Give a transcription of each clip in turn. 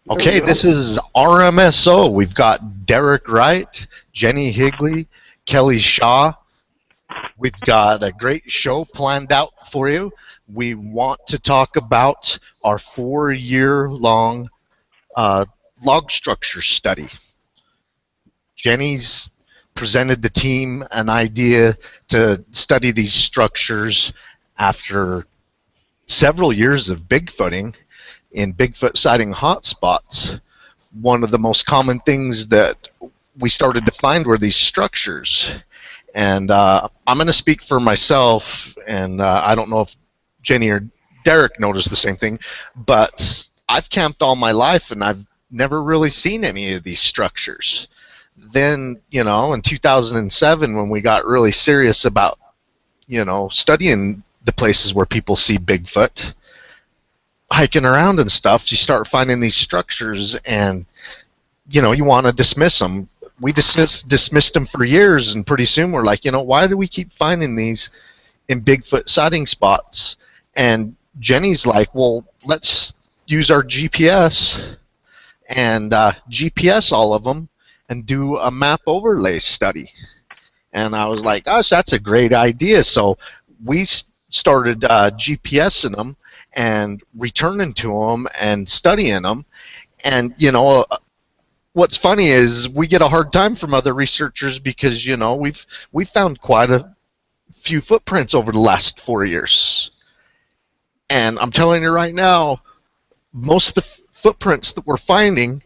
Okay, this is RMSO. We've got Derek Wright, Jenny Higley, Kelly Shaw. We've got a great show planned out for you. We want to talk about our 4-year-long log structure study. Jenny's presented the team an idea to study these structures after several years of Bigfooting in Bigfoot sighting hotspots. One of the most common things that we started to find were these structures. And I'm going to speak for myself, and I don't know if Jenny or Derek noticed the same thing, but I've camped all my life and I've never really seen any of these structures. Then, you know, in 2007, when we got really serious about, you know, studying the places where people see Bigfoot, hiking around and stuff, you start finding these structures and, you know, you want to dismiss them. We dismissed them for years, and pretty soon we're like, you know, why do we keep finding these in Bigfoot sighting spots? And Jenny's like, well, let's use our GPS and GPS all of them and do a map overlay study. And I was like, gosh, that's a great idea. So we started GPSing them and returning to them and studying them. And, you know, what's funny is we get a hard time from other researchers because, you know, we've found quite a few footprints over the last 4 years. And I'm telling you right now, most of the footprints that we're finding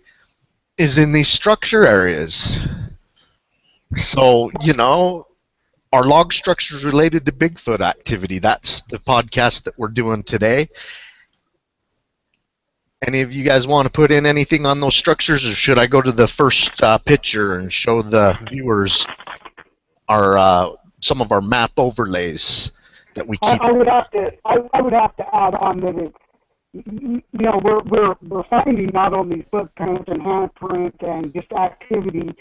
is in these structure areas. So, you know, our log structures related to Bigfoot activity, that's the podcast that we're doing today. Any of you guys want to put in anything on those structures, or should I go to the first picture and show the viewers our some of our map overlays that we keep? I would have to add on that it, you know, we're finding not only footprints and handprint and just activity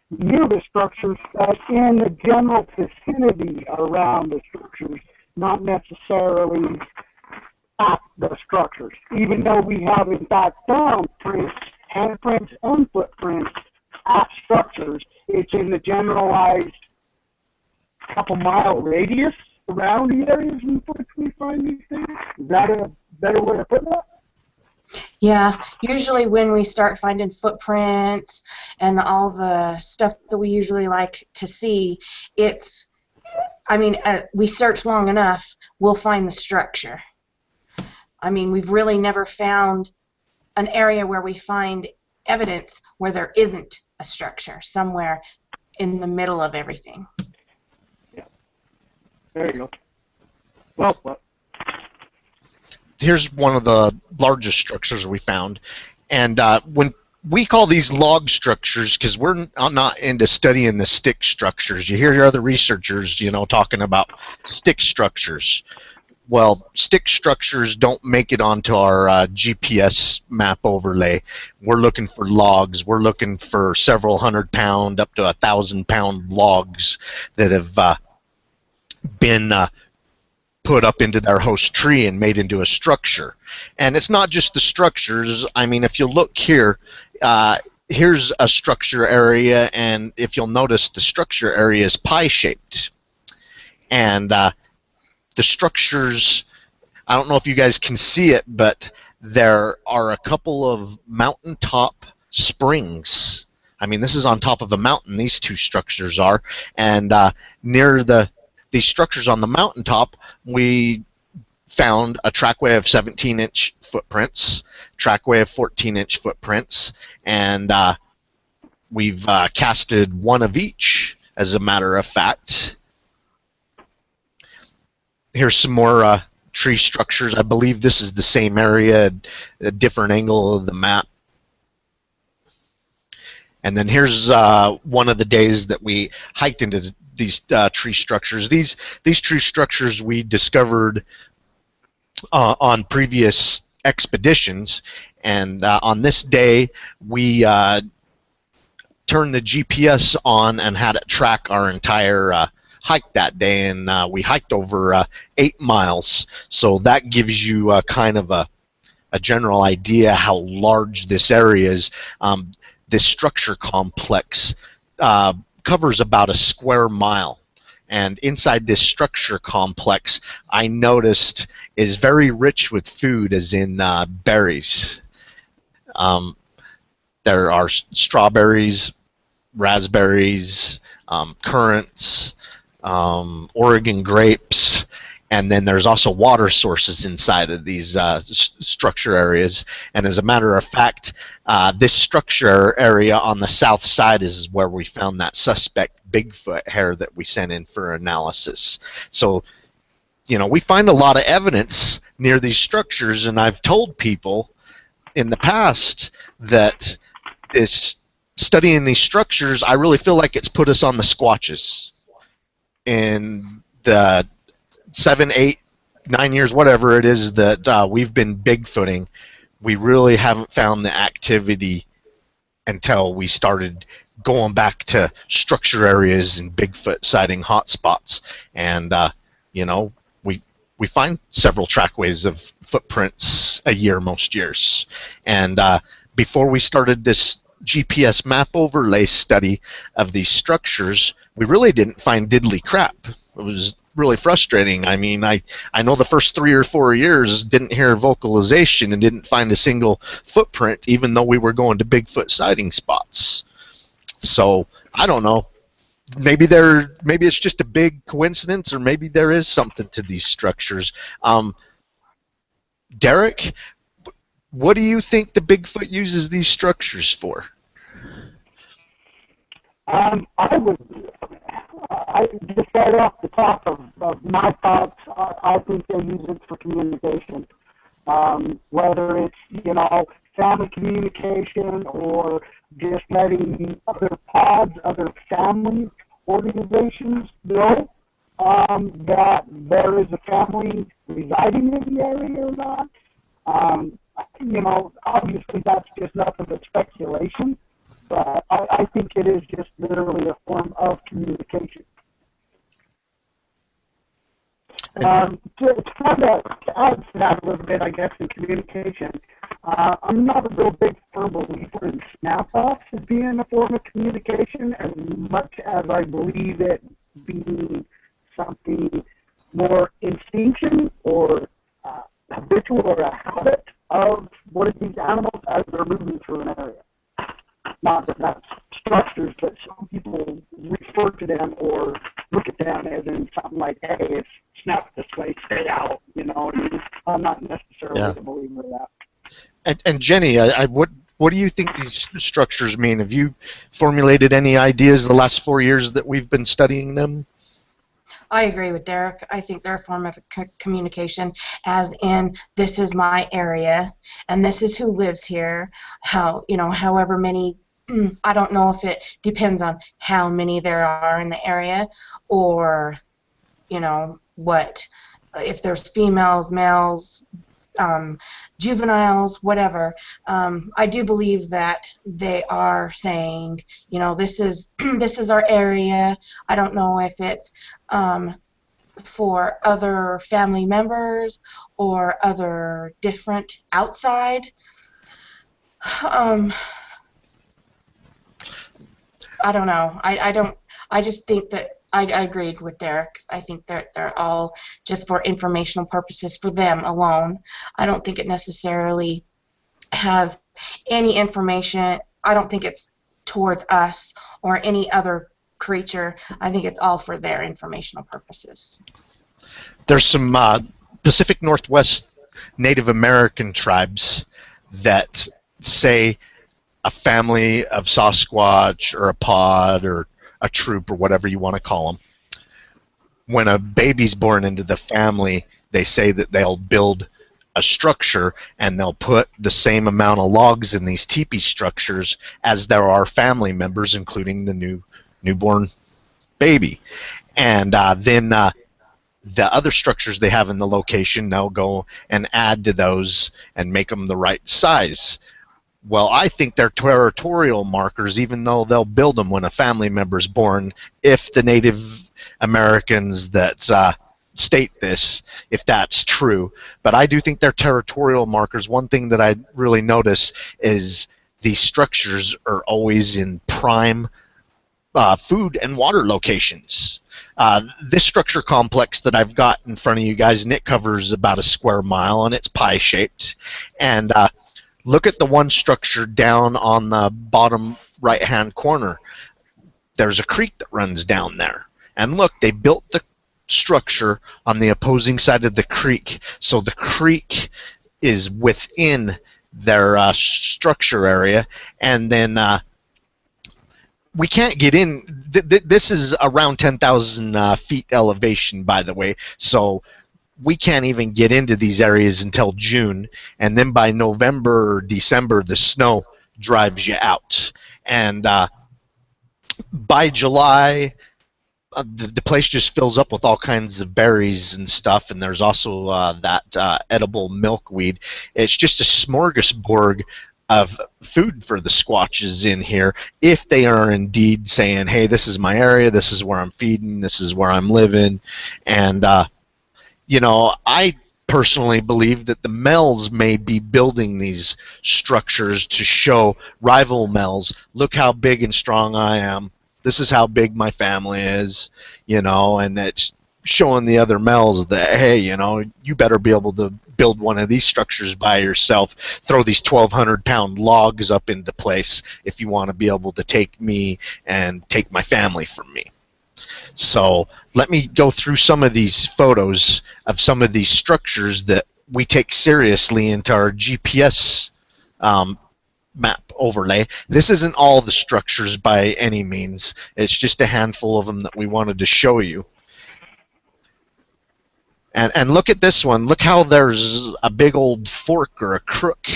near the structures, but in the general vicinity around the structures, not necessarily at the structures. Even though we have in fact found prints, handprints and footprints at structures, it's in the generalized couple-mile radius around the areas in which we find these things. Is that a better way to put that? Yeah, usually when we start finding footprints and all the stuff that we usually like to see, it's, I mean, we search long enough, we'll find the structure. I mean, we've really never found an area where we find evidence where there isn't a structure, somewhere in the middle of everything. Yeah. There you go. Well. Here's one of the largest structures we found, and when we call these log structures, because we're not into studying the stick structures. You hear your other researchers, you know, talking about stick structures. Well, stick structures don't make it onto our GPS map overlay. We're looking for logs. We're looking for several 100-pound up to 1,000-pound logs that have been put up into their host tree and made into a structure. And it's not just the structures. I mean, if you look here, here's a structure area, and if you'll notice, the structure area is pie-shaped. And the structures, I don't know if you guys can see it, but there are a couple of mountaintop springs. I mean, this is on top of a mountain, these two structures are, and near these structures on the mountaintop, we found a trackway of 17-inch footprints, trackway of 14-inch footprints, and we've casted one of each, as a matter of fact. Here's some more tree structures. I believe this is the same area, a different angle of the map. And then here's one of the days that we hiked into these tree structures. These tree structures we discovered on previous expeditions, and on this day we turned the GPS on and had it track our entire hike that day, and we hiked over 8 miles. So that gives you kind of a a general idea how large this area is. This structure complex covers about a square mile. And inside this structure complex, I noticed, is very rich with food, as in berries. There are strawberries, raspberries, currants, Oregon grapes, and then there's also water sources inside of these structure areas. And as a matter of fact, this structure area on the south side is where we found that suspect Bigfoot hair that we sent in for analysis. So, you know, we find a lot of evidence near these structures, and I've told people in the past that this studying these structures, I really feel like it's put us on the Squatches. In the 7, 8, 9 years, whatever it is that we've been Bigfooting, we really haven't found the activity until we started going back to structure areas and Bigfoot sighting hotspots. And, you know, we find several trackways of footprints a year most years. And before we started this GPS map overlay study of these structures, we really didn't find diddly crap. It was really frustrating. I mean, I know the first 3 or 4 years didn't hear vocalization and didn't find a single footprint, even though we were going to Bigfoot sighting spots. So I don't know. Maybe it's just a big coincidence, or maybe there is something to these structures. Derek, what do you think the Bigfoot uses these structures for? I just right off the top of my thoughts, I think they use it for communication. Whether it's, you know, family communication, or just letting other pods, other family organizations know that there is a family residing in the area or not. You know, obviously that's just nothing but speculation, but I think it is just literally a form of communication. To kind of add to that a little bit, I guess, in communication, I'm not a real big firm believer in snap-offs as being a form of communication, as much as I believe it being something more instinctual or habitual, or a habit of one of these animals as they're moving through an area. Not that that's structures, but some people refer to them or look at them as in something like, hey, it's snap this way, stay out, you know. I'm not necessarily a believer of that. And Jenny, what do you think these structures mean? Have you formulated any ideas the last 4 years that we've been studying them? I agree with Derek. I think they're a form of communication, as in, this is my area, and this is who lives here. How, you know, however many, I don't know if it depends on how many there are in the area, or, you know, what, if there's females, males, juveniles, whatever. I do believe that they are saying, you know, this is our area. I don't know if it's for other family members or other different outside. I don't know. I just think that I agreed with Derek. I think that they're all just for informational purposes for them alone. I don't think it necessarily has any information. I don't think it's towards us or any other creature. I think it's all for their informational purposes. There's some Pacific Northwest Native American tribes that say a family of Sasquatch or a pod or a troop or whatever you want to call them, when a baby's born into the family, they say that they'll build a structure and they'll put the same amount of logs in these teepee structures as there are family members, including the newborn baby. And then the other structures they have in the location, they'll go and add to those and make them the right size. Well, I think they're territorial markers, even though they'll build them when a family member's born, if the Native Americans that state this if that's true, but I do think they're territorial markers. One thing that I really notice is these structures are always in prime food and water locations. This structure complex that I've got in front of you guys, and it covers about a square mile, and it's pie-shaped. And look at the one structure down on the bottom right-hand corner. There's a creek that runs down there. And look, they built the structure on the opposing side of the creek, so the creek is within their structure area, and then we can't get in. This is around 10,000 feet elevation, by the way, so we can't even get into these areas until June, and then by November or December, the snow drives you out. And by July, the place just fills up with all kinds of berries and stuff, and there's also that edible milkweed. It's just a smorgasbord of food for the Squatches in here, if they are indeed saying, hey, this is my area, this is where I'm feeding, this is where I'm living. And you know, I personally believe that the males may be building these structures to show rival males, look how big and strong I am, this is how big my family is, you know, and it's showing the other males that, hey, you know, you better be able to build one of these structures by yourself, throw these 1,200-pound logs up into place if you want to be able to take me and take my family from me. So let me go through some of these photos of some of these structures that we take seriously into our GPS map overlay. This isn't all the structures by any means. It's just a handful of them that we wanted to show you. And look at this one. Look how there's a big old fork or a crook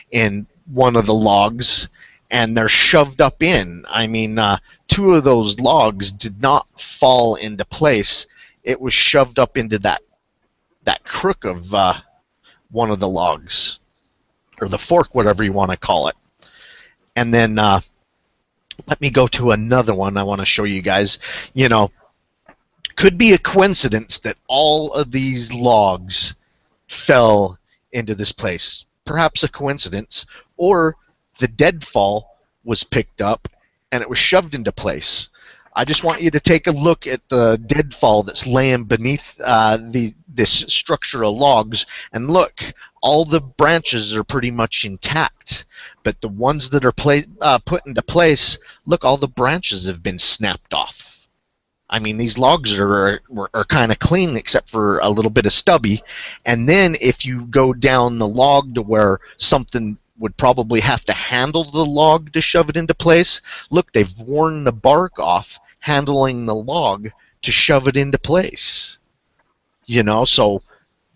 in one of the logs, and they're shoved up in. I mean, two of those logs did not fall into place. It was shoved up into that crook of one of the logs, or the fork, whatever you want to call it. And then let me go to another one I want to show you guys. You know, could be a coincidence that all of these logs fell into this place. Perhaps a coincidence, or the deadfall was picked up and it was shoved into place. I just want you to take a look at the deadfall that's laying beneath this structure of logs, and look, all the branches are pretty much intact, but the ones that are put into place, look, all the branches have been snapped off. I mean, these logs are kind of clean except for a little bit of stubby. And then if you go down the log to where something would probably have to handle the log to shove it into place, look, they've worn the bark off handling the log to shove it into place. You know, so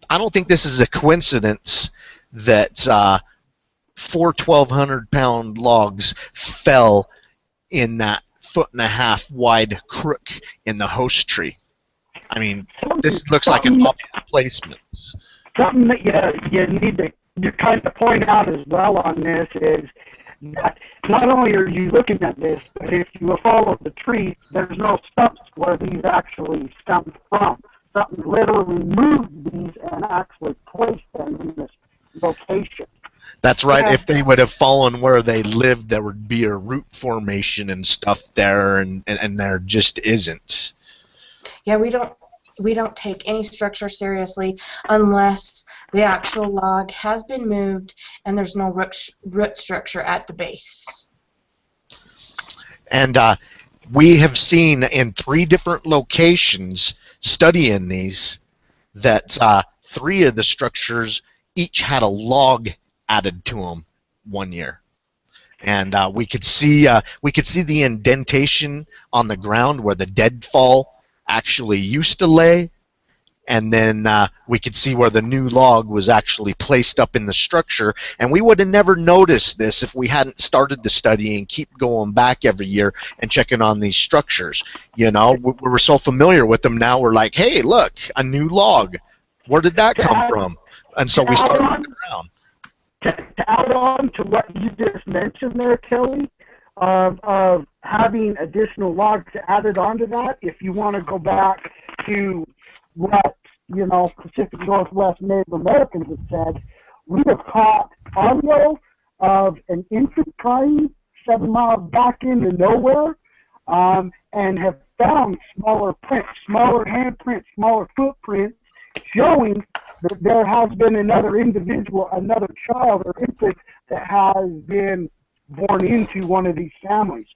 I don't think this is a coincidence that 4 1,200-pound logs fell in that 1.5-foot wide crook in the host tree. I mean, this looks like an obvious placement. Something that you need to kind of point out as well on this is that not only are you looking at this, but if you follow the tree, there's no stumps where these actually stemmed from. Something literally moved these and actually placed them in this location. That's right. Yeah. If they would have fallen where they lived, there would be a root formation and stuff there, and there just isn't. Yeah, we don't take any structure seriously unless the actual log has been moved and there's no root structure at the base. And we have seen in 3 different locations studying these that 3 of the structures each had a log added to them one year, and we could see the indentation on the ground where the deadfall actually used to lay, and then we could see where the new log was actually placed up in the structure. And we would have never noticed this if we hadn't started to study and keep going back every year and checking on these structures. You know, we're so familiar with them now. We're like, hey, look, a new log. Where did that come from? And so we started looking around. To add on to what you just mentioned there, Kelly, of having additional logs added onto that, if you want to go back to what Pacific Northwest Native Americans have said, we have caught audio of an infant crying 7 miles back into nowhere, and have found smaller prints, smaller handprints, smaller footprints, showing that there has been another individual, another child or infant that has been born into one of these families.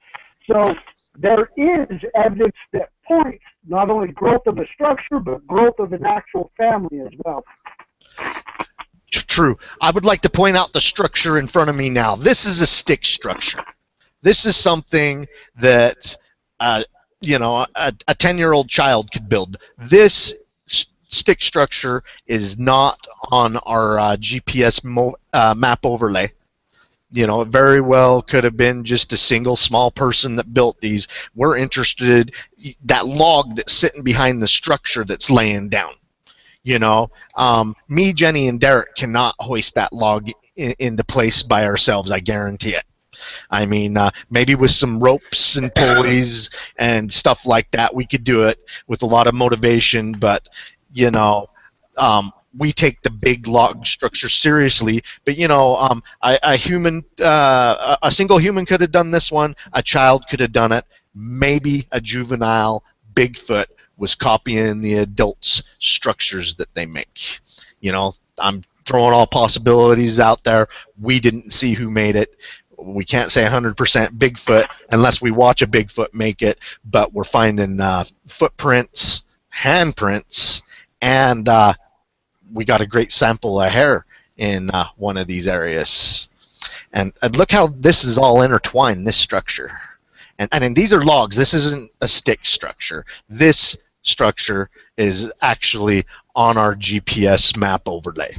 So there is evidence that points not only growth of a structure, but growth of an actual family as well. True. I would like to point out the structure in front of me now. This is a stick structure. This is something that, a 10-year-old child could build. This stick structure is not on our GPS map overlay. It very well could have been just a single small person that built these. We're interested that log that's sitting behind the structure that's laying down. Me, Jenny, and Derek cannot hoist that log into place by ourselves. I guarantee it. I mean, maybe with some ropes and pulleys and stuff like that, we could do it with a lot of motivation. But we take the big log structure seriously. But a single human could have done this one. A child could have done it. Maybe a juvenile Bigfoot was copying the adults' structures that they make. I'm throwing all possibilities out there. We didn't see who made it. We can't say 100% Bigfoot unless we watch a Bigfoot make it, but we're finding footprints, handprints, and we got a great sample of hair in one of these areas. And look how this is all intertwined, this structure. And these are logs. This isn't a stick structure. This structure is actually on our GPS map overlay.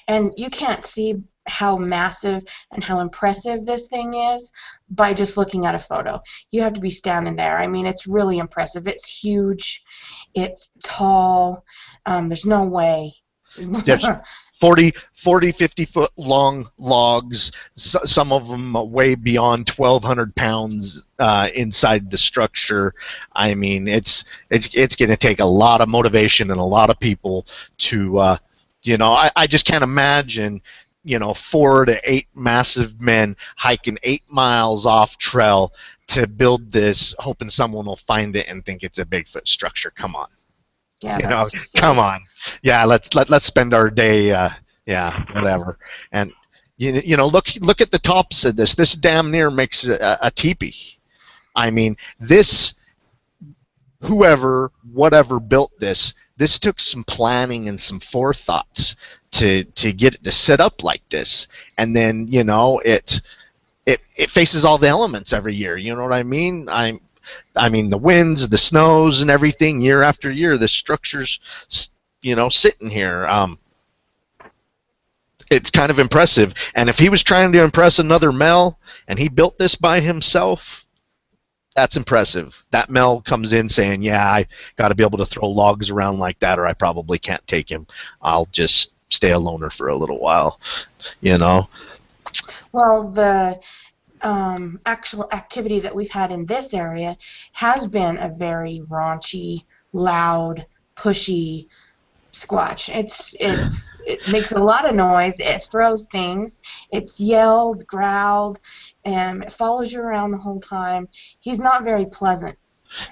And you can't see how massive and how impressive this thing is by just looking at a photo. You have to be standing there. I mean, it's really impressive. It's huge. It's tall. There's no way. There's 40, 50-foot long logs. Some of them way beyond 1,200 pounds inside the structure. I mean, it's going to take a lot of motivation and a lot of people to, I just can't imagine 4 to 8 massive men hiking 8 miles off trail to build this, hoping someone will find it and think it's a Bigfoot structure. Come on. Yeah, come on. Yeah, let's spend our day. Whatever. And look at the tops of this. This damn near makes a teepee. I mean, whatever built this took some planning and some forethoughts to get it to set up like this. And then it faces all the elements every year. You know what I mean? I mean the winds, the snows, and everything year after year. The structure's sitting here. It's kind of impressive. And if he was trying to impress another male and he built this by himself, that's impressive. That male comes in saying, yeah, I got to be able to throw logs around like that, or I probably can't take him. I'll just stay a loner for a little while, Well, the actual activity that we've had in this area has been a very raunchy, loud, pushy Squatch. It makes a lot of noise. It throws things. It's yelled, growled, and it follows you around the whole time. He's not very pleasant.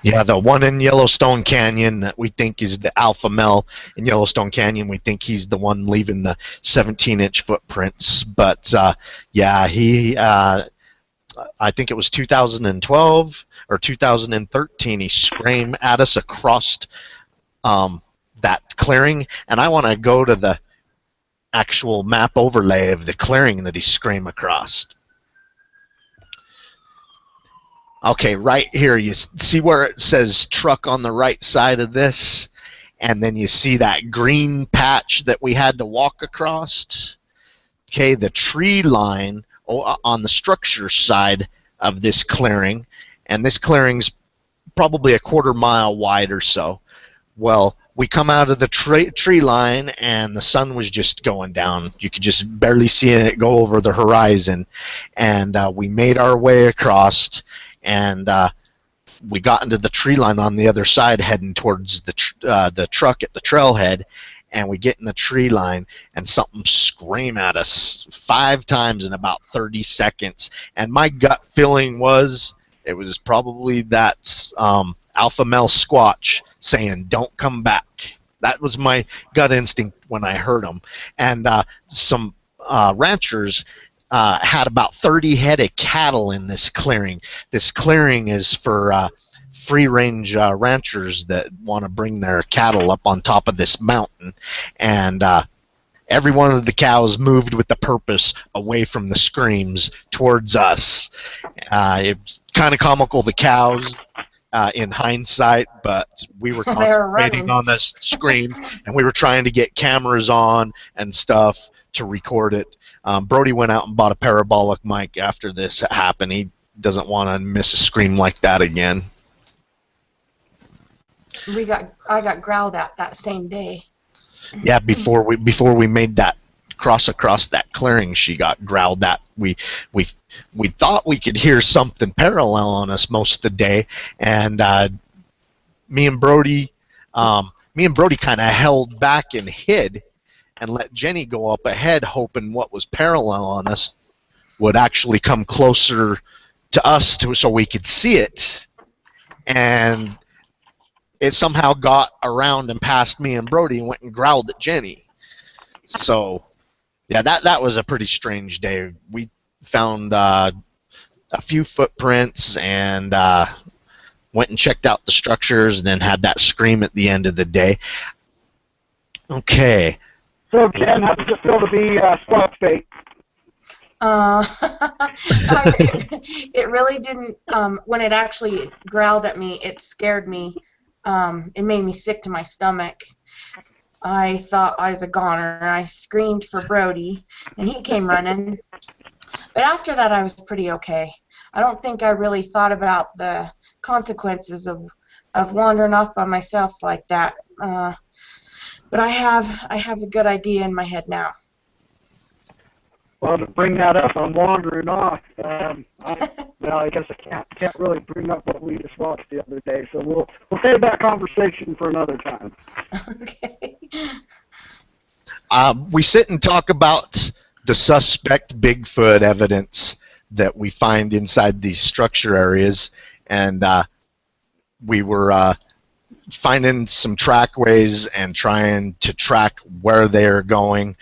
Yeah, the one in Yellowstone Canyon that we think is the alpha male in Yellowstone Canyon, we think he's the one leaving the 17-inch footprints. But yeah, he, I think it was 2012 or 2013, he screamed at us across that clearing, and I want to go to the actual map overlay of the clearing that he screamed across. Okay, right here, you see where it says truck on the right side of this, and then you see that green patch that we had to walk across. Okay, the tree line on the structure side of this clearing, and this clearing's probably a 1/4 mile wide or so. Well, we come out of the tree line, and the sun was just going down. You could just barely see it go over the horizon, and we made our way across. And we got into the tree line on the other side heading towards the truck at the trailhead, and we get in the tree line and something scream at us 5 times in about 30 seconds. And my gut feeling was it was probably that alpha male Squatch saying, "Don't come back." That was my gut instinct when I heard them. And some ranchers had about 30 head of cattle in this clearing. This clearing is for free-range ranchers that want to bring their cattle up on top of this mountain. And every one of the cows moved with the purpose away from the screams towards us. It's kind of comical, the cows, in hindsight, but we were concentrating on this scream, and we were trying to get cameras on and stuff to record it. Brody went out and bought a parabolic mic after this happened. He doesn't want to miss a scream like that again. I got growled at that same day. Yeah, before we made that cross across that clearing, she got growled at. We thought we could hear something parallel on us most of the day, and me and Brody kind of held back and hid, and let Jenny go up ahead, hoping what was parallel on us would actually come closer to us so we could see it. And it somehow got around and past me and Brody and went and growled at Jenny. So, yeah, that was a pretty strange day. We found a few footprints and went and checked out the structures, and then had that scream at the end of the day. Okay. So, Jen, how does it feel to be Squatch bait? It really didn't. When it actually growled at me, it scared me. It made me sick to my stomach. I thought I was a goner. I screamed for Brody, and he came running. But after that, I was pretty okay. I don't think I really thought about the consequences of wandering off by myself like that. But I have a good idea in my head now. Well, to bring that up, I'm wandering off. I guess I can't really bring up what we just watched the other day, so we'll save that conversation for another time. Okay. We sit and talk about the suspect Bigfoot evidence that we find inside these structure areas, and we were finding some trackways and trying to track where they're going.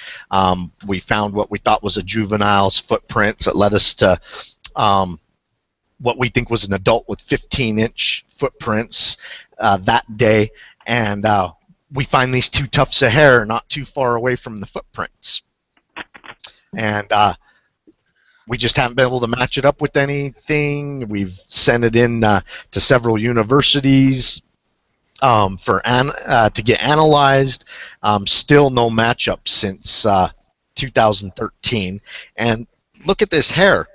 We found what we thought was a juvenile's footprints that led us to what we think was an adult with 15-inch footprints that day, and we find these 2 tufts of hair not too far away from the footprints. And we just haven't been able to match it up with anything. We've sent it in to several universities to get analyzed. Still no matchup since 2013. And look at this hair.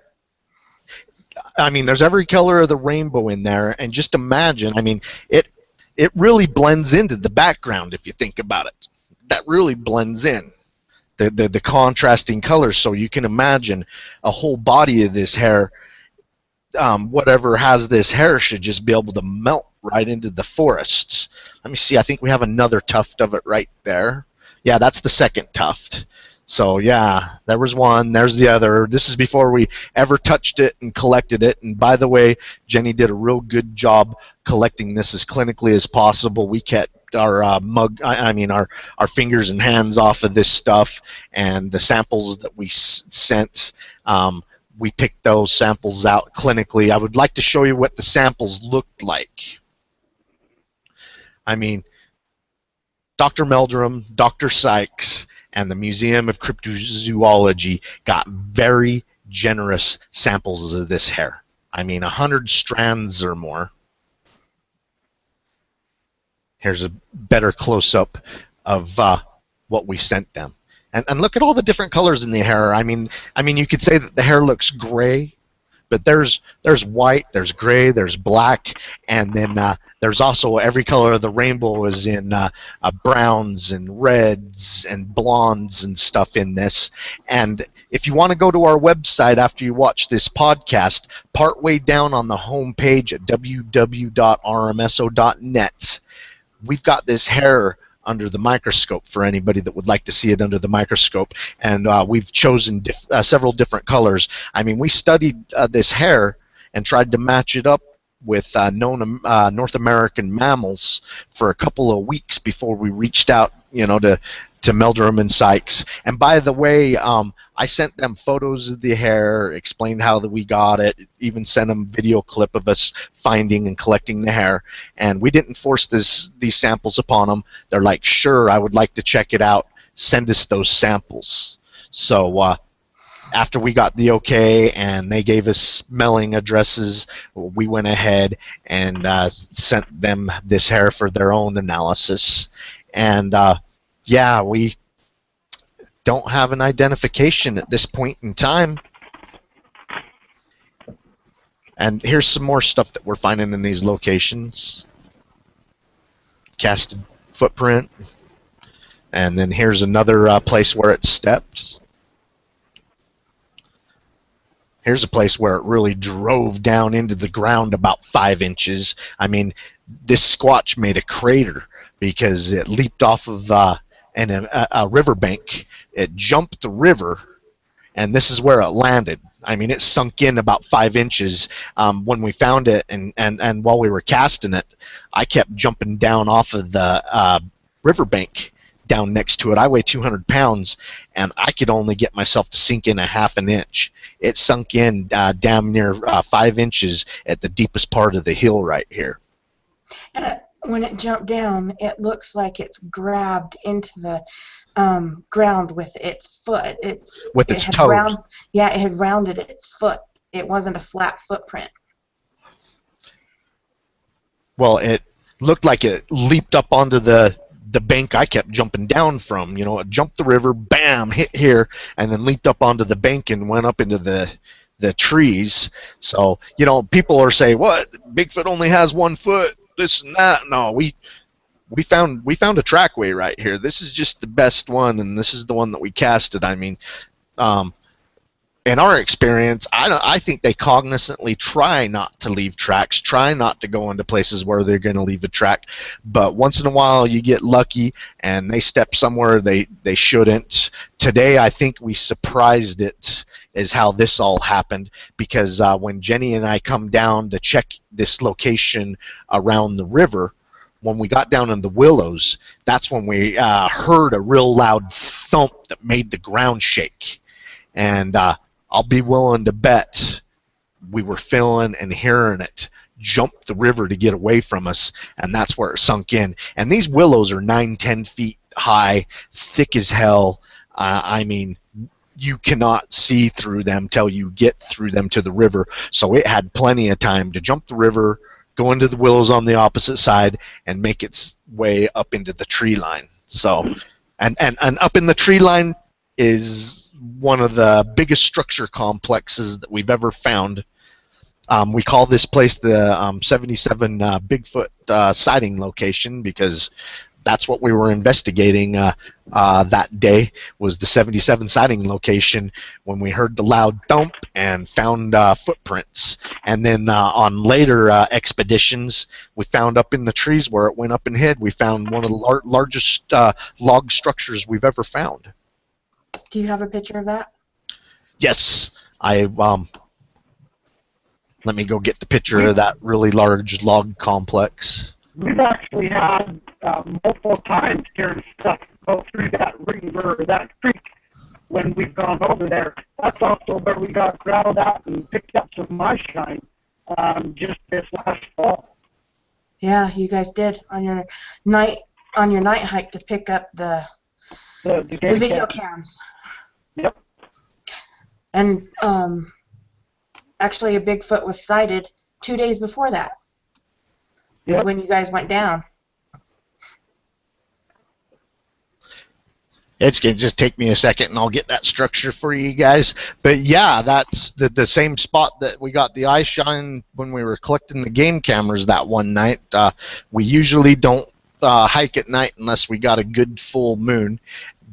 I mean, there's every color of the rainbow in there, and just imagine, I mean, it really blends into the background if you think about it. That really blends in. The contrasting colors, so you can imagine a whole body of this hair. Whatever has this hair should just be able to melt right into the forests. Let me see, I think we have another tuft of it right there. Yeah, that's the second tuft. So yeah, there was one, there's the other. This is before we ever touched it and collected it. And by the way, Jenny did a real good job collecting this as clinically as possible. We kept our our fingers and hands off of this stuff, and the samples that we sent, we picked those samples out clinically. I would like to show you what the samples looked like. I mean, Dr. Meldrum, Dr. Sykes, and the Museum of Cryptozoology got very generous samples of this hair. I mean, 100 strands or more. Here's a better close-up of what we sent them. And look at all the different colors in the hair. I mean, you could say that the hair looks gray, but there's white, there's gray, there's black, and then there's also every color of the rainbow is in browns and reds and blondes and stuff in this. And if you want to go to our website after you watch this podcast, partway down on the home page at www.rmso.net, we've got this hair under the microscope for anybody that would like to see it under the microscope, and we've chosen several different colors. I mean, we studied this hair and tried to match it up with known North American mammals for a couple of weeks before we reached out, to Meldrum and Sykes. And by the way, I sent them photos of the hair, explained how we got it, even sent them video clip of us finding and collecting the hair. And we didn't force these samples upon them. They're like, sure, I would like to check it out. Send us those samples. So after we got the okay and they gave us mailing addresses, we went ahead and sent them this hair for their own analysis. And yeah, we don't have an identification at this point in time. And here's some more stuff that we're finding in these locations. Casted footprint. And then here's another place where it stepped. Here's a place where it really drove down into the ground about 5 inches. I mean, this Squatch made a crater because it leaped off of a riverbank. It jumped the river, and this is where it landed. I mean, it sunk in about 5 inches when we found it, and while we were casting it, I kept jumping down off of the riverbank down next to it. I weigh 200 pounds, and I could only get myself to sink in a half an inch. It sunk in damn near 5 inches at the deepest part of the hill right here. When it jumped down, it looks like it's grabbed into the ground with its foot. With its toes. Yeah, it had rounded its foot. It wasn't a flat footprint. Well, it looked like it leaped up onto the bank I kept jumping down from. It jumped the river, bam, hit here, and then leaped up onto the bank and went up into the trees. So, people are saying, what? Bigfoot only has 1 foot, this and that. No, we found a trackway right here. This is just the best one, and this is the one that we casted. I mean, in our experience, I think they cognizantly try not to leave tracks, try not to go into places where they're going to leave a track. But once in a while, you get lucky, and they step somewhere they shouldn't. Today, I think we surprised it is how this all happened, because when Jenny and I come down to check this location around the river, when we got down in the willows, that's when we heard a real loud thump that made the ground shake. And I'll be willing to bet we were feeling and hearing it jump the river to get away from us, and that's where it sunk in. And these willows are 9-10 feet high, thick as hell. I mean, you cannot see through them till you get through them to the river. So it had plenty of time to jump the river, go into the willows on the opposite side, and make its way up into the tree line. So, and up in the tree line is one of the biggest structure complexes that we've ever found. We call this place the 77 Bigfoot sighting location, because that's what we were investigating that day, was the 77 sighting location, when we heard the loud thump and found footprints. And then on later expeditions, we found up in the trees where it went up and hid, we found one of the largest log structures we've ever found. Do you have a picture of that? Yes, let me go get the picture of that really large log complex. We've actually had multiple times hearing stuff go through that river, that creek, when we've gone over there. That's also where we got growled out and picked up some moonshine just this last fall. Yeah, you guys did on your night hike to pick up the video cams. Yep. And actually, a Bigfoot was sighted 2 days before that. Is when you guys went down. It's going to just take me a second and I'll get that structure for you guys. But yeah, that's the same spot that we got the eye shine when we were collecting the game cameras that one night. We usually don't hike at night unless we got a good full moon.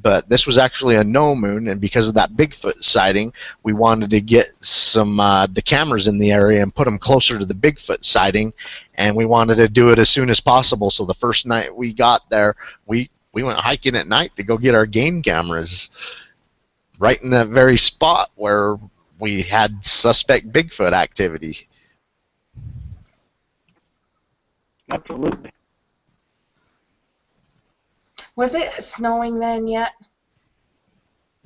But this was actually a no moon, and because of that Bigfoot sighting, we wanted to get some the cameras in the area and put them closer to the Bigfoot sighting, and we wanted to do it as soon as possible. So the first night we got there, we went hiking at night to go get our game cameras right in that very spot where we had suspect Bigfoot activity. Absolutely. Was it snowing then yet?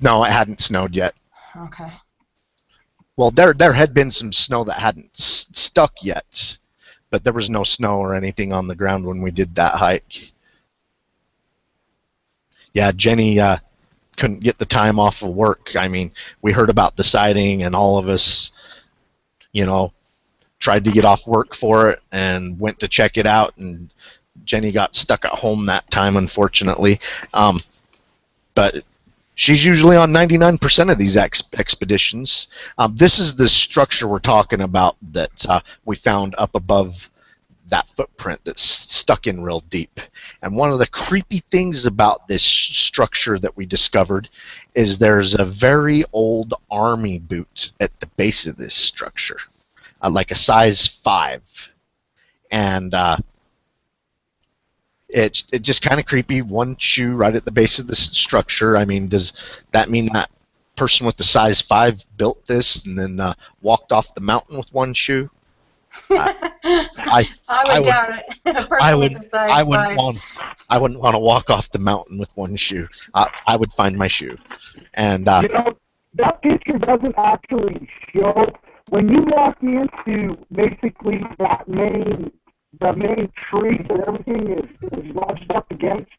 No, it hadn't snowed yet. Okay. Well, there had been some snow that hadn't stuck yet, but there was no snow or anything on the ground when we did that hike. Yeah, Jenny couldn't get the time off of work. I mean, we heard about the sighting, and all of us, you know, tried to get off work for it and went to check it out, and Jenny got stuck at home that time, unfortunately. But she's usually on 99% of these expeditions. This is the structure we're talking about that we found up above that footprint that's stuck in real deep. And one of the creepy things about this structure that we discovered is there's a very old army boot at the base of this structure, like a size 5. And it's just kind of creepy. One shoe right at the base of the structure. I mean, does that mean that person with the size 5 built this and then walked off the mountain with one shoe? I would doubt it. I wouldn't want to walk off the mountain with one shoe. I would find my shoe. And you know, that picture doesn't actually show when you walk into basically the main trees and everything is lodged up against.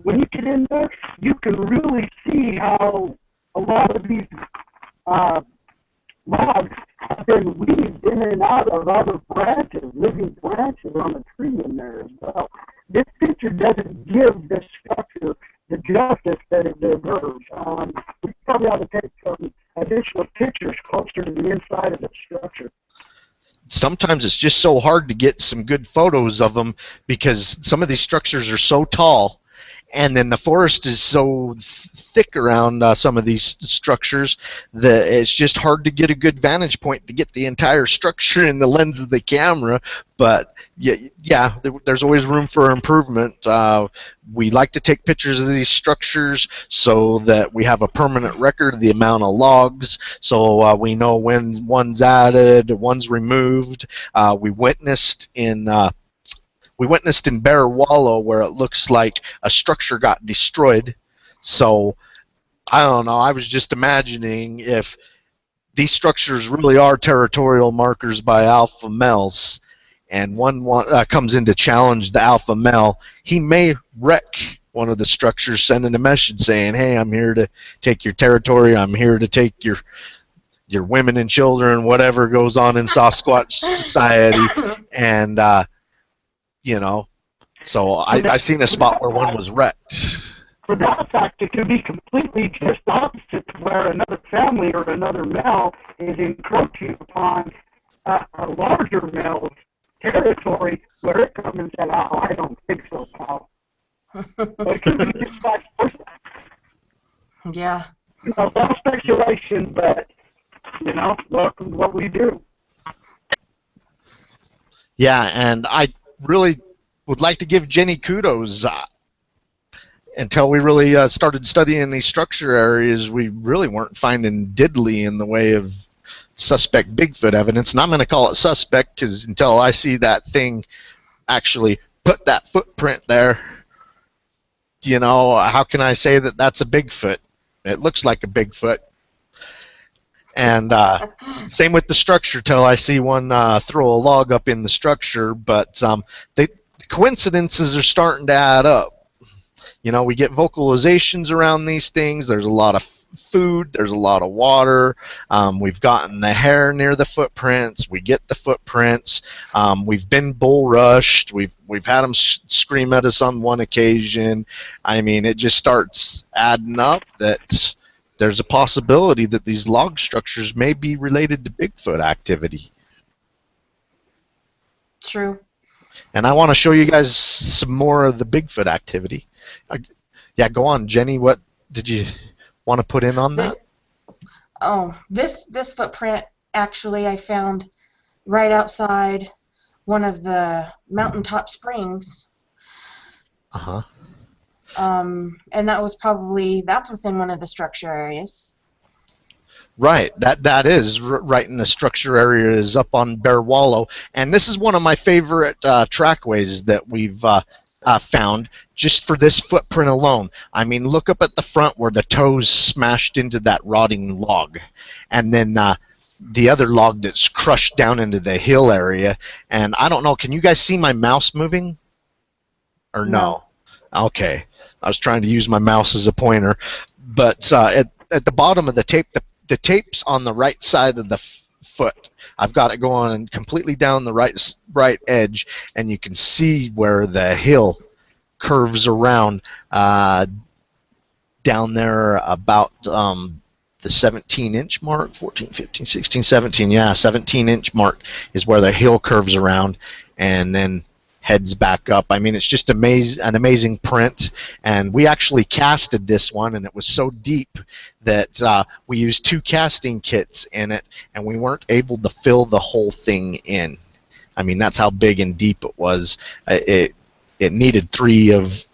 When you get in there, you can really see how a lot of these logs have been weaved in and out of other branches, living branches on the tree in there as well. This picture doesn't give the structure the justice that it deserves. We probably ought to take some additional pictures closer to the inside of the structure. Sometimes it's just so hard to get some good photos of them because some of these structures are so tall, and then the forest is so thick around some of these structures that it's just hard to get a good vantage point to get the entire structure in the lens of the camera. But yeah, there's always room for improvement. We like to take pictures of these structures so that we have a permanent record of the amount of logs, so we know when one's added, one's removed. We witnessed in Bear Wallow where it looks like a structure got destroyed. So I don't know, I was just imagining if these structures really are territorial markers by alpha males, and one comes in to challenge the alpha male, he may wreck one of the structures, sending a message saying, hey, I'm here to take your territory, I'm here to take your women and children, whatever goes on in Sasquatch society. And you know, so I seen a spot where one was wrecked. For that fact, it could be completely just opposite, where another family or another male is encroaching upon a larger male's territory, where it comes and said, oh, I don't think so, pal. But it could be just vice versa. Yeah. You know, no speculation, but, you know, what we do. Yeah, and I really would like to give Jenny kudos. Until we really started studying these structure areas, we really weren't finding diddly in the way of suspect Bigfoot evidence. And I'm going to call it suspect because until I see that thing actually put that footprint there, you know, how can I say that that's a Bigfoot? It looks like a Bigfoot. And same with the structure till I see one throw a log up in the structure. But the coincidences are starting to add up. You know, we get vocalizations around these things. There's a lot of food. There's a lot of water. We've gotten the hair near the footprints. We get the footprints. We've been bull rushed. We've had them scream at us on one occasion. I mean, it just starts adding up that there's a possibility that these log structures may be related to Bigfoot activity. True. And I want to show you guys some more of the Bigfoot activity. Yeah, go on, Jenny. What did you want to put in on that? Oh, this footprint actually I found right outside one of the mountaintop springs. Uh-huh. And that's within one of the structure areas. Right, that is right in the structure area, is up on Bear Wallow, and this is one of my favorite trackways that we've found just for this footprint alone. I mean, look up at the front where the toes smashed into that rotting log, and then the other log that's crushed down into the hill area. And I don't know, can you guys see my mouse moving? Or no? Okay, I was trying to use my mouse as a pointer, but at the bottom of the tape, the tape's on the right side of the foot. I've got it going completely down the right edge, and you can see where the hill curves around down there about the 17-inch mark, 14, 15, 16, 17, yeah, 17-inch mark is where the hill curves around and then heads back up. I mean, it's just an amazing print, and we actually casted this one, and it was so deep that we used 2 casting kits in it, and we weren't able to fill the whole thing in. I mean, that's how big and deep it was. It needed 3 of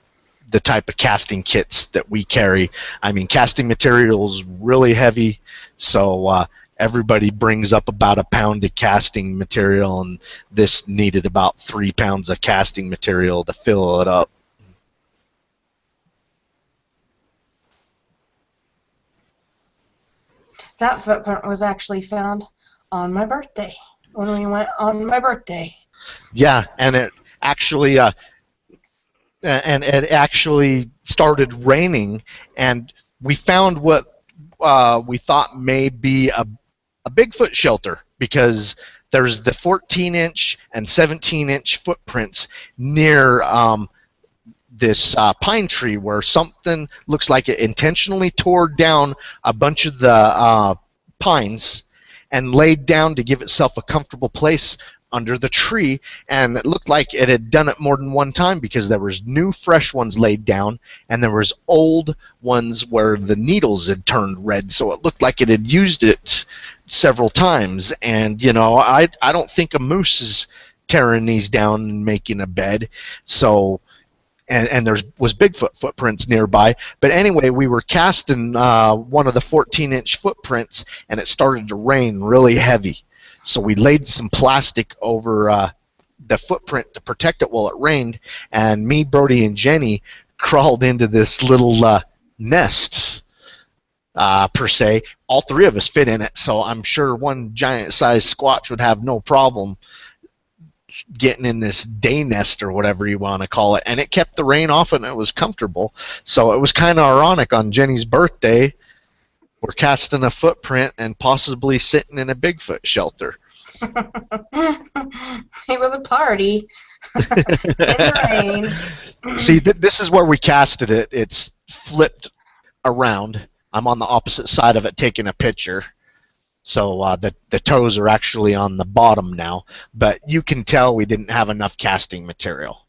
the type of casting kits that we carry. I mean, casting material is really heavy, so everybody brings up about 1 pound of casting material, and this needed about 3 pounds of casting material to fill it up. That footprint was actually found on my birthday, when we went on my birthday. Yeah, and it actually started raining, and we found what we thought may be a Bigfoot shelter, because there's the 14-inch and 17-inch footprints near this pine tree where something looks like it intentionally tore down a bunch of the pines and laid down to give itself a comfortable place under the tree, and it looked like it had done it more than one time, because there was new fresh ones laid down and there was old ones where the needles had turned red, so it looked like it had used it several times. And you know, I don't think a moose is tearing these down and making a bed. So and there was Bigfoot footprints nearby. But anyway, we were casting one of the 14-inch footprints, and it started to rain really heavy. So we laid some plastic over the footprint to protect it while it rained, and me, Brody, and Jenny crawled into this little nest, per se. All 3 of us fit in it, so I'm sure one giant-sized Squatch would have no problem getting in this day nest, or whatever you want to call it, and it kept the rain off and it was comfortable. So it was kind of ironic, on Jenny's birthday we're casting a footprint and possibly sitting in a Bigfoot shelter. It was a party in the rain. See, this is where we casted it. It's flipped around. I'm on the opposite side of it taking a picture. So the toes are actually on the bottom now. But you can tell we didn't have enough casting material.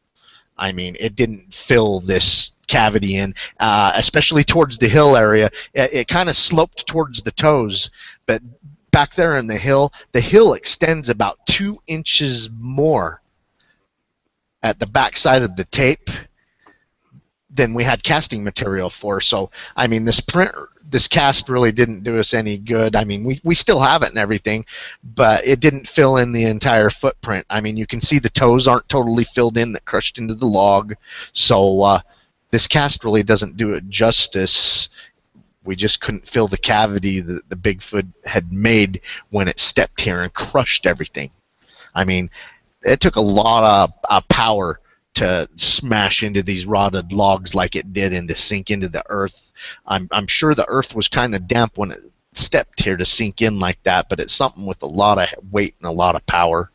I mean, it didn't fill this cavity in, especially towards the hill area. It kind of sloped towards the toes, but back there in the hill extends about 2 inches more at the back side of the tape than we had casting material for. So, I mean, this cast really didn't do us any good. I mean, we still have it and everything, but it didn't fill in the entire footprint. I mean, you can see the toes aren't totally filled in that crushed into the log. So this cast really doesn't do it justice. We just couldn't fill the cavity that the Bigfoot had made when it stepped here and crushed everything. I mean, it took a lot of power to smash into these rotted logs like it did and to sink into the earth. I'm sure the earth was kind of damp when it stepped here to sink in like that, but it's something with a lot of weight and a lot of power.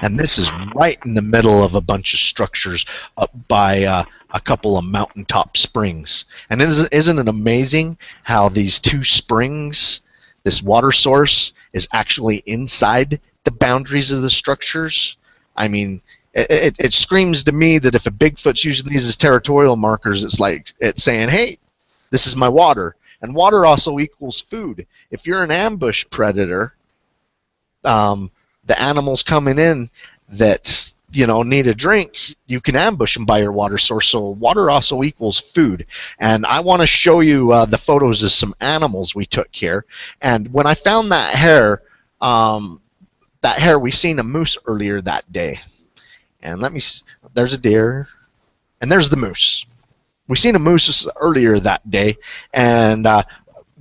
And this is right in the middle of a bunch of structures up by a couple of mountaintop springs. And isn't it amazing how these two springs, this water source, is actually inside the boundaries of the structures? I mean, it screams to me that if a Bigfoot's using these as territorial markers, it's like it's saying, hey, this is my water. And water also equals food. If you're an ambush predator, the animals coming in that need a drink, you can ambush them by your water source. So water also equals food. And I want to show you the photos of some animals we took here. And when I found that hair, we seen a moose earlier that day. And there's a deer, and there's the moose. We seen a moose earlier that day, and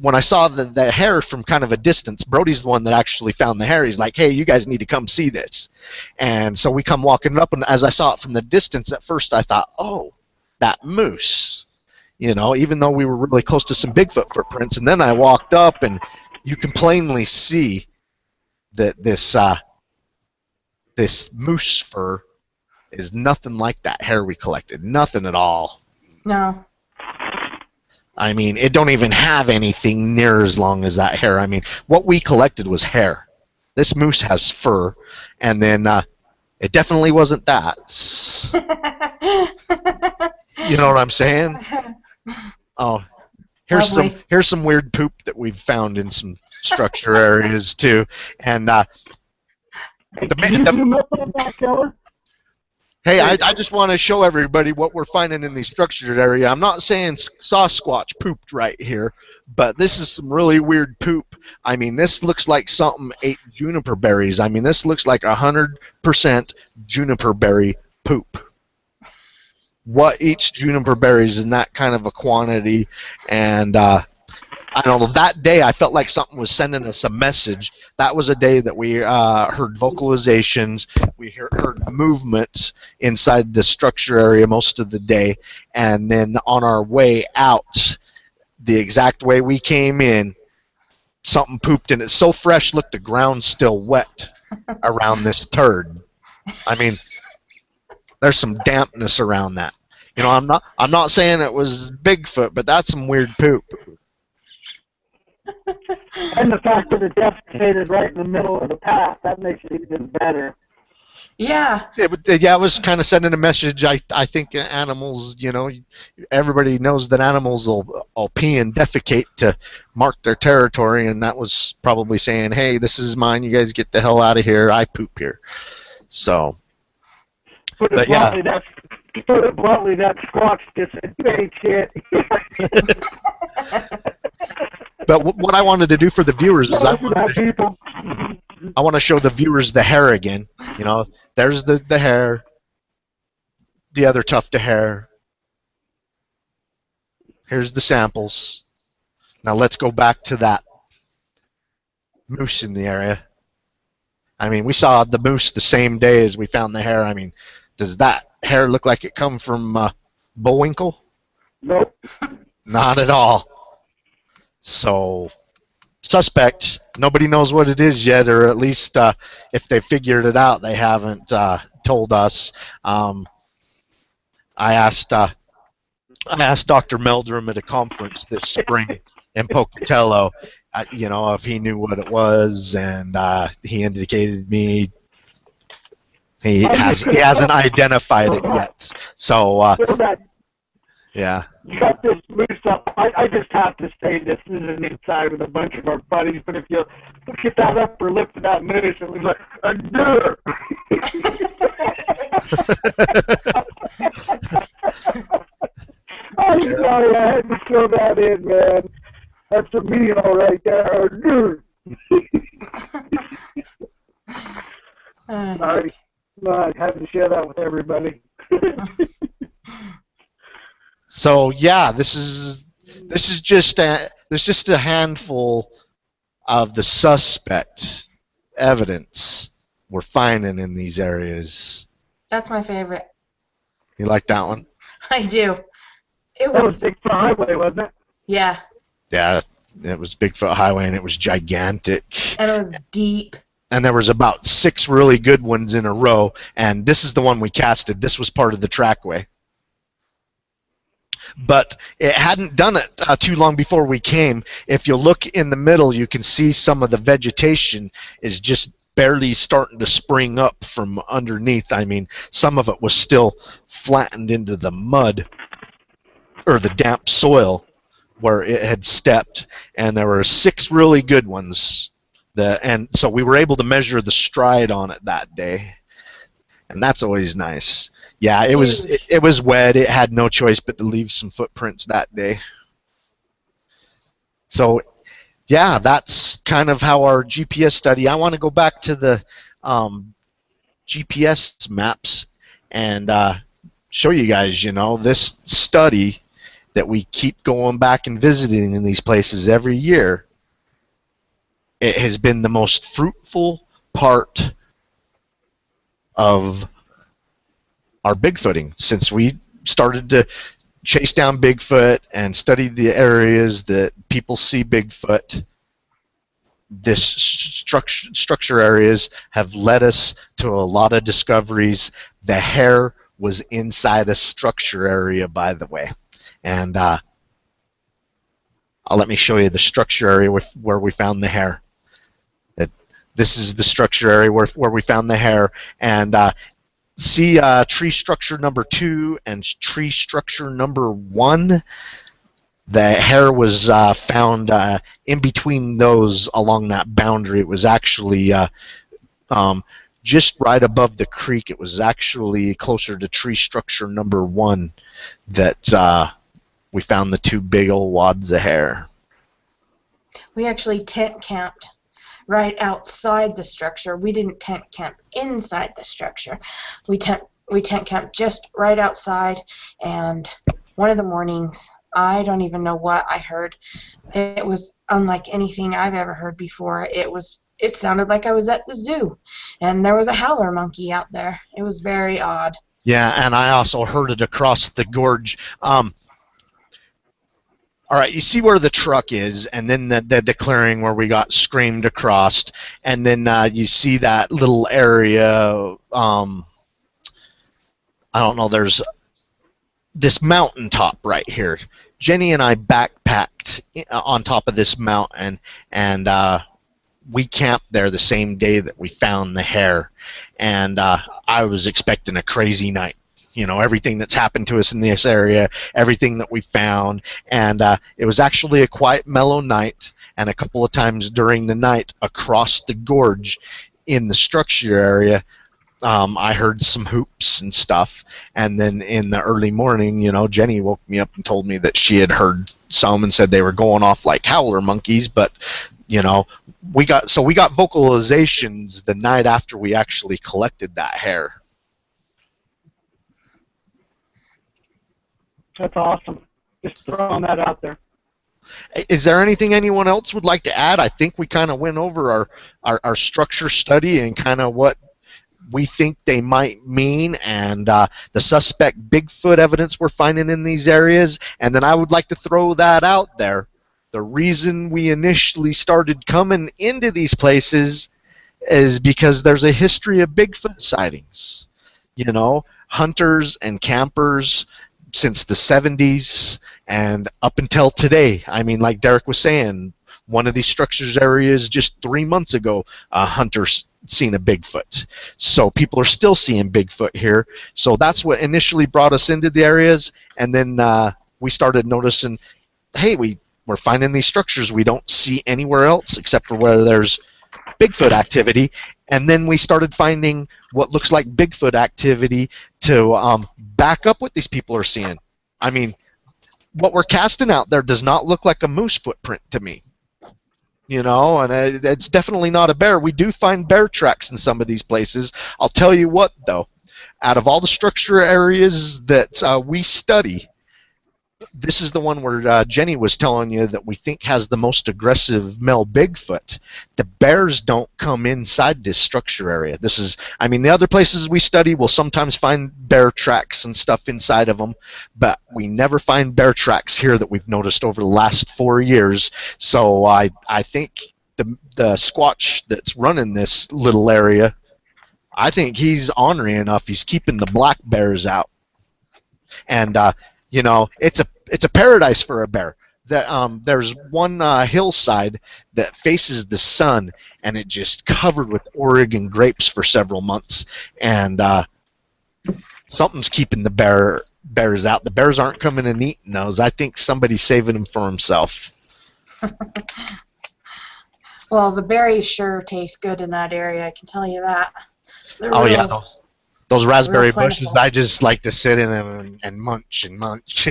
when I saw the hair from kind of a distance, Brody's the one that actually found the hair. He's like, hey, you guys need to come see this. And so we come walking up, and as I saw it from the distance, at first I thought, oh, that moose. Even though we were really close to some Bigfoot footprints. And then I walked up, and you can plainly see that this moose fur is nothing like that hair we collected. Nothing at all. No. I mean, it don't even have anything near as long as that hair. I mean, what we collected was hair. This moose has fur, and then it definitely wasn't that. You know what I'm saying? Oh, here's some weird poop that we've found in some structure areas too, and Hey, I just want to show everybody what we're finding in the structured area. I'm not saying Sasquatch pooped right here, but this is some really weird poop. I mean, this looks like something ate juniper berries. I mean, this looks like 100% juniper berry poop. What eats juniper berries in that kind of a quantity? And I don't know, that day I felt like something was sending us a message. That was a day that we heard vocalizations, we heard movements inside the structure area most of the day, and then on our way out, the exact way we came in, something pooped, and it's so fresh, look, the ground's still wet around this turd. I mean, there's some dampness around that. I'm not saying it was Bigfoot, but that's some weird poop. And the fact that it defecated right in the middle of the path, that makes it even better. Yeah. It was kind of sending a message. I think animals, everybody knows that animals will pee and defecate to mark their territory, and that was probably saying, hey, this is mine, you guys get the hell out of here, I poop here. So, Put it bluntly, that Squatch just said, you ain't shit. But what I wanted to do for the viewers is I want to show the viewers the hair again. There's the hair, the other tuft of hair. Here's the samples. Now let's go back to that moose in the area. I mean, we saw the moose the same day as we found the hair. I mean, does that hair look like it come from Bullwinkle? Nope. Not at all. So, suspect. Nobody knows what it is yet, or at least if they figured it out, they haven't told us. I asked Dr. Meldrum at a conference this spring in Pocatello, if he knew what it was, and he indicated me he hasn't identified it yet. So, yeah. You got this moose up. I just have to say this is an inside with a bunch of our buddies, but if you look at that upper lip of that moose, it was like a deer. I'm sorry, I had to throw that in, man. That's a meal right there, a deer. Sorry. I had to share that with everybody. So yeah, this is just a handful of the suspect evidence we're finding in these areas. That's my favorite. You like that one? I do. It That was was, Bigfoot Highway, wasn't it? yeah, Yeah, it was Bigfoot Highway, and it was gigantic. and it was deep. And there was about 6 really good ones in a row, and this is the one we casted. This was part of the trackway. But it hadn't done it too long before we came. If you look in the middle, you can see some of the vegetation is just barely starting to spring up from underneath. I mean, some of it was still flattened into the mud or the damp soil where it had stepped, and there were 6 really good ones. And so we were able to measure the stride on it that day, and that's always nice. Yeah, it was wet. It had no choice but to leave some footprints that day. So, yeah, that's kind of how our GPS study. I want to go back to the GPS maps and show you guys, this study that we keep going back and visiting in these places every year. It has been the most fruitful part of our Bigfooting since we started to chase down Bigfoot and study the areas that people see Bigfoot. This structure areas have led us to a lot of discoveries. The hair was inside a structure area, by the way. And let me show you the structure area where we found the hair. This is the structure area where we found the hair. And see tree structure number 2 and tree structure number 1. The hair was found in between those along that boundary. It was actually just right above the creek. It was actually closer to tree structure number 1 that we found the 2 big old wads of hair. We actually tent camped right outside the structure. We didn't tent camp inside the structure. We tent camped just right outside, and one of the mornings, I don't even know what I heard. It was unlike anything I've ever heard before. It sounded like I was at the zoo, and there was a howler monkey out there. It was very odd. Yeah, and I also heard it across the gorge. All right, you see where the truck is, and then the clearing where we got screamed across, and then you see that little area. I don't know. There's this mountaintop right here. Jenny and I backpacked on top of this mountain, and we camped there the same day that we found the hair. And I was expecting a crazy night. Everything that's happened to us in this area, everything that we found. And it was actually a quiet, mellow night. And a couple of times during the night across the gorge in the structure area, I heard some hoops and stuff. And then in the early morning, Jenny woke me up and told me that she had heard some and said they were going off like howler monkeys. But, we got vocalizations the night after we actually collected that hair. That's awesome. Just throwing that out there. Is there anything anyone else would like to add? I think we kind of went over our structure study and kind of what we think they might mean, and the suspect Bigfoot evidence we're finding in these areas. And then I would like to throw that out there. The reason we initially started coming into these places is because there's a history of Bigfoot sightings. Hunters and campers since the 70s and up until today. I mean, like Derek was saying, one of these structures areas just 3 months ago, a hunter seen a Bigfoot. So people are still seeing Bigfoot here. So that's what initially brought us into the areas. And then we started noticing, hey, we're finding these structures we don't see anywhere else except for where there's Bigfoot activity. And then we started finding what looks like Bigfoot activity to back up what these people are seeing. I mean, what we're casting out there does not look like a moose footprint to me. And it's definitely not a bear. We do find bear tracks in some of these places. I'll tell you what, though. Out of all the structure areas that we study, This is the one where Jenny was telling you that we think has the most aggressive male Bigfoot. The bears don't come inside this structure area. This is, I mean, the other places we study will sometimes find bear tracks and stuff inside of them, but we never find bear tracks here that we've noticed over the last 4 years. So I think the Squatch that's running this little area, I think he's ornery enough. He's keeping the black bears out. And you know, it's a paradise for a bear. There's one hillside that faces the sun, and it just covered with Oregon grapes for several months. And something's keeping the bears out. The bears aren't coming and eating those. I think somebody's saving them for himself. Well, the berries sure taste good in that area, I can tell you that. They're yeah. Those raspberry bushes, plentiful. I just like to sit in them and munch and munch.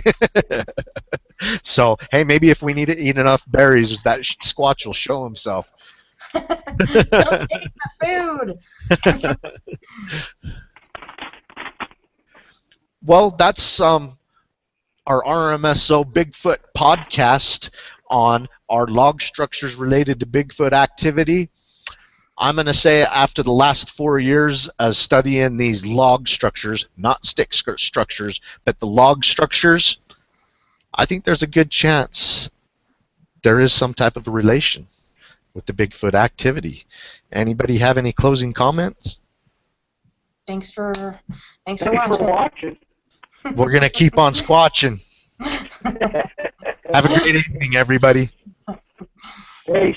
So, hey, maybe if we need to eat enough berries, that Squatch will show himself. Don't take the food. Well, that's our RMSO Bigfoot podcast on our log structures related to Bigfoot activity. I'm going to say after the last 4 years of studying these log structures, not stick structures, but the log structures, I think there's a good chance there is some type of a relation with the Bigfoot activity. Anybody have any closing comments? Thanks for Thanks for watching. We're going to keep on squatching. Have a great evening, everybody. Hey,